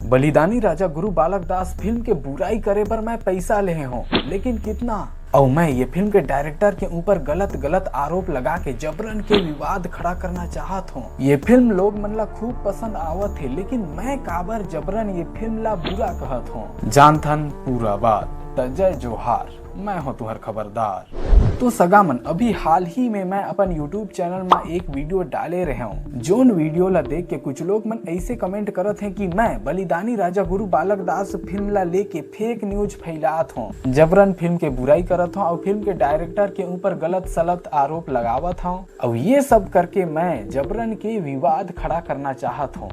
बलिदानी राजा गुरु बालक दास फिल्म के बुराई करे पर मैं पैसा ले हूँ, लेकिन कितना। और मैं ये फिल्म के डायरेक्टर के ऊपर गलत आरोप लगा के जबरन के विवाद खड़ा करना चाहत हूँ। ये फिल्म लोग मन ला खूब पसंद आवत है, लेकिन मैं काबर जबरन ये फिल्म ला बुरा कहत हूँ। जानथन पूरा बात त जय जोहार, मैं हूँ तुहर खबरदार। तो सगामन अभी हाल ही में मैं अपन YouTube चैनल में एक वीडियो डाले रहे हूँ। जोन वीडियो ला देख के कुछ लोग मन ऐसे कमेंट करत हैं कि मैं बलिदानी राजा गुरु बालक दास फिल्म ला लेके फेक न्यूज फैलात हूँ, जबरन फिल्म के बुराई करत हूँ और फिल्म के डायरेक्टर के ऊपर गलत सलत आरोप लगावत हूँ। और ये सब करके मैं जबरन के विवाद खड़ा करना चाहत हूँ।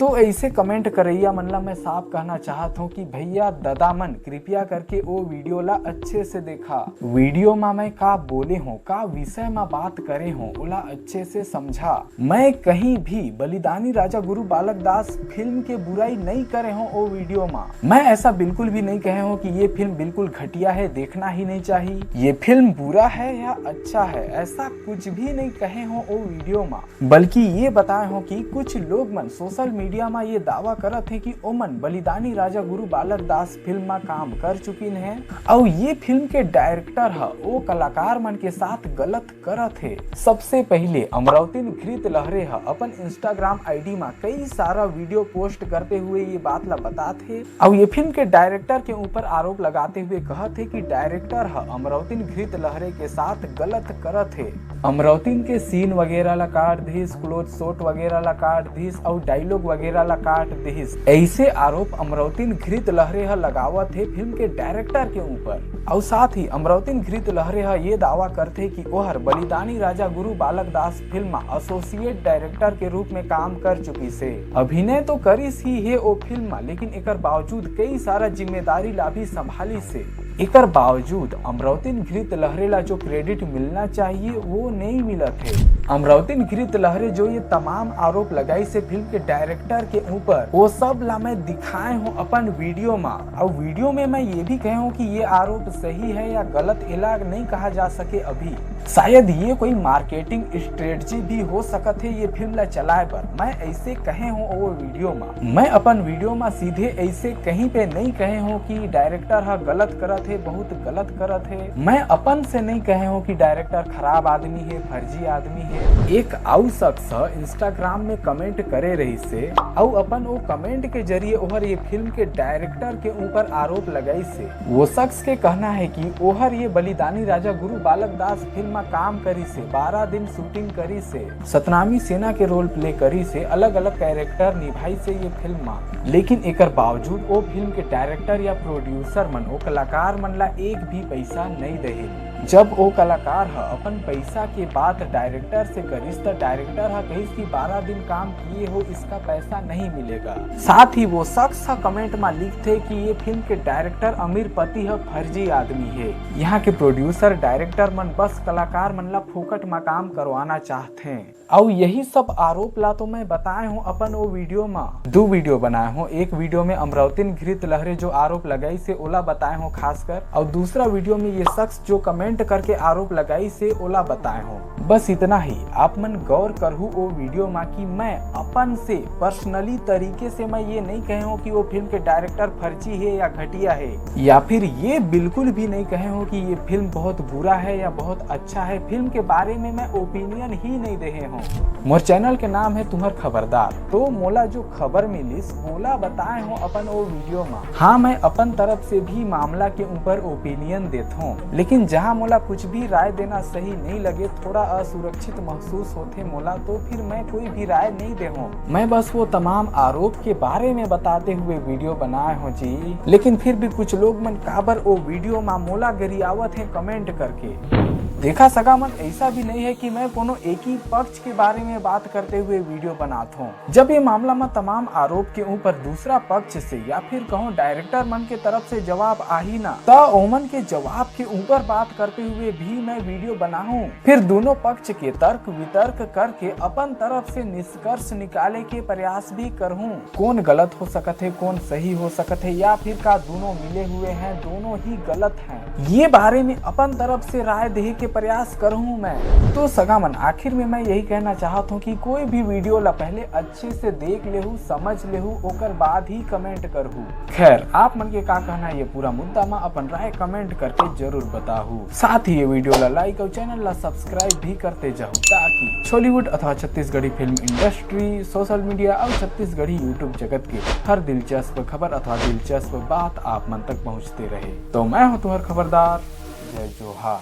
तो ऐसे कमेंट करैया मन ला मैं साफ कहना चाहत हूँ कि भैया दादा मन कृपया करके वो वीडियो ला अच्छे से देखा। वीडियो में मैं का बोले हूँ, का विषय में बात करे हूँ, ओला अच्छे से समझा। मैं कहीं भी बलिदानी राजा गुरु बालक दास फिल्म के बुराई नहीं करे हूँ। वो वीडियो में मैं ऐसा बिल्कुल भी नहीं कहे हूँ कि ये फिल्म बिल्कुल घटिया है, देखना ही नहीं चाहिए, ये फिल्म बुरा है या अच्छा है, ऐसा कुछ भी नहीं कहे हूँ वो वीडियो में। बल्कि ये बताए हूँ कि कुछ लोग मन सोशल मीडिया में ये दावा करत है कि ओमन बलिदानी राजा गुरु बालक दास फिल्म में काम कर चुकिन है और ये फिल्म के डायरेक्टर है वो कलाकार मन के साथ गलत करत है। सबसे पहले अमरावती घृत लहरे है अपन इंस्टाग्राम आईडी में कई सारा वीडियो पोस्ट करते हुए ये बात ला बताते और ये फिल्म के डायरेक्टर के ऊपर आरोप लगाते हुए कहत है कि डायरेक्टर है अमरावती घृत लहरे के साथ गलत करत है। अमरावती के सीन वगैरह ला काट दीस, क्लोज शॉट वगैरह ला काट दीस और डायलॉग वगैरह ला काट दीस। ऐसे आरोप अमरावती घृत लहरे है लगावत है फिल्म के डायरेक्टर के ऊपर। और साथ ही अमरावती घृत लहरे है ये दावा करते कि ओहर बलिदानी राजा गुरु बालक दास फिल्म में एसोसिएट डायरेक्टर के रूप में काम कर चुकी से। अभिनय तो करिस ही है वो फिल्म में, लेकिन एकर बावजूद कई सारा जिम्मेदारी ला भी संभाली से। एकर बावजूद अमरावती घृत लहरे ला जो क्रेडिट मिलना चाहिए वो नहीं मिलत है। अमरावती घृत लहरे जो ये तमाम आरोप लगाई से फिल्म के डायरेक्टर के ऊपर, वो सब ला मैं दिखाए हूँ अपन वीडियो में। और वीडियो में मैं ये भी कहे हूँ कि ये आरोप सही है या गलत, इला नहीं कहा जा सके अभी। शायद ये कोई मार्केटिंग स्ट्रेटजी भी हो सकत है ये फिल्म ला चलाए पर। मैं ऐसे कहे हूँ वो वीडियो में, मैं अपन वीडियो में सीधे ऐसे कहीं पे नहीं कहे हूँ कि डायरेक्टर हा गलत करत है, बहुत गलत करत है। मैं अपन से नहीं कहे हूँ कि डायरेक्टर खराब आदमी है, फर्जी आदमी है। एक आउ शख्स इंस्टाग्राम में कमेंट करे रही से और अपन वो कमेंट के जरिए ओहर ये फिल्म के डायरेक्टर के ऊपर आरोप लगाई से। वो शख्स के कहना है कि ओहर ये बलिदानी राजा गुरु बालक दास फिल्म में काम करी से, 12 दिन शूटिंग करी से, सतनामी सेना के रोल प्ले करी से, अलग अलग कैरेक्टर निभाई से ये फिल्म में। लेकिन एकर बावजूद वो फिल्म के डायरेक्टर या प्रोड्यूसर मन, वो कलाकार मन ला एक भी पैसा नहीं दे। जब वो कलाकार है अपन पैसा के बात डायरेक्टर से करिस तो डायरेक्टर है कहिस कि 12 दिन काम किए हो इसका पैसा नहीं मिलेगा। साथ ही वो शख्स कमेंट में लिखते कि ये फिल्म के डायरेक्टर अमीर पति है, फर्जी आदमी है। यहाँ के प्रोड्यूसर डायरेक्टर मन बस कलाकार मन ला फोकट में काम करवाना चाहते हैं। और यही सब आरोप ला तो मैं बताए हूँ अपन वो वीडियो में। 2 वीडियो बनाए हूँ, एक वीडियो में अमरावती घृत लहरे जो आरोप लगाई से ओला बताए हूँ खासकर, और दूसरा वीडियो में ये शख्स जो कमेंट करके आरोप लगाई से ओला बताए हूँ। बस इतना ही आप मन गौर करहु वो वीडियो में कि मैं अपन से पर्सनली तरीके से मैं ये नहीं कहे हूँ कि वो फिल्म के डायरेक्टर फर्जी है या घटिया है, या फिर ये बिल्कुल भी नहीं कहे हूँ कि ये फिल्म बहुत बुरा है या बहुत अच्छा है। फिल्म के बारे में मैं ओपिनियन ही नहीं दे हूँ। मोर चैनल के नाम है तुम्हार खबरदार। तो मोला जो खबर मिलिस ओला बताए हूँ अपन वो वीडियो में। हाँ, मैं अपन तरफ से भी मामला के ऊपर ओपिनियन देता हूँ, लेकिन जहाँ मोला कुछ भी राय देना सही नहीं लगे, थोड़ा असुरक्षित महसूस होते मोला, तो फिर मैं कोई भी राय नहीं दे हूँ। मैं बस वो तमाम आरोप के बारे में बताते हुए वीडियो बनाए हूँ जी। लेकिन फिर भी कुछ लोग मन काबर वो वीडियो में मोला गरियावत है कमेंट करके। देखा सगा मन, ऐसा भी नहीं है कि मैं कोनो एक ही पक्ष के बारे में बात करते हुए वीडियो बनाता हूँ। जब ये मामला में तमाम आरोप के ऊपर दूसरा पक्ष से या फिर कहूँ डायरेक्टर मन के तरफ से जवाब आ ही ना, तो ओमन के जवाब के ऊपर बात करते हुए भी मैं वीडियो बनाऊं। फिर दोनों पक्ष के तर्क वितर्क करके अपन तरफ से निष्कर्ष निकाले के प्रयास भी करूँ। कौन गलत हो सकत है, कौन सही हो सकत है, या फिर का दोनों मिले हुए हैं, दोनों ही गलत हैं, ये बारे में अपन तरफ से राय दे के प्रयास करूँ मैं। तो सगा मन आखिर में मैं यही कहना चाहता हूँ कि कोई भी वीडियो ला पहले अच्छे से देख लेहू, समझ लेहू, ओकर बाद ही कमेंट करहू। खैर आप मन के का कहना ये पूरा मुद्दा में अपन राय कमेंट करके जरूर बताहू। साथ ही ये वीडियो ला लाइक और चैनल ला सब्सक्राइब भी करते जाहू ताकि बॉलीवुड अथवा Chhattisgarhi film industry, social media और छत्तीसगढ़ी यूट्यूब जगत के हर दिलचस्प खबर अथवा दिलचस्प बात आप मन तक पहुंचते रहे। तो मैं हूं तुम्हारा खबरदार, जय जोहार।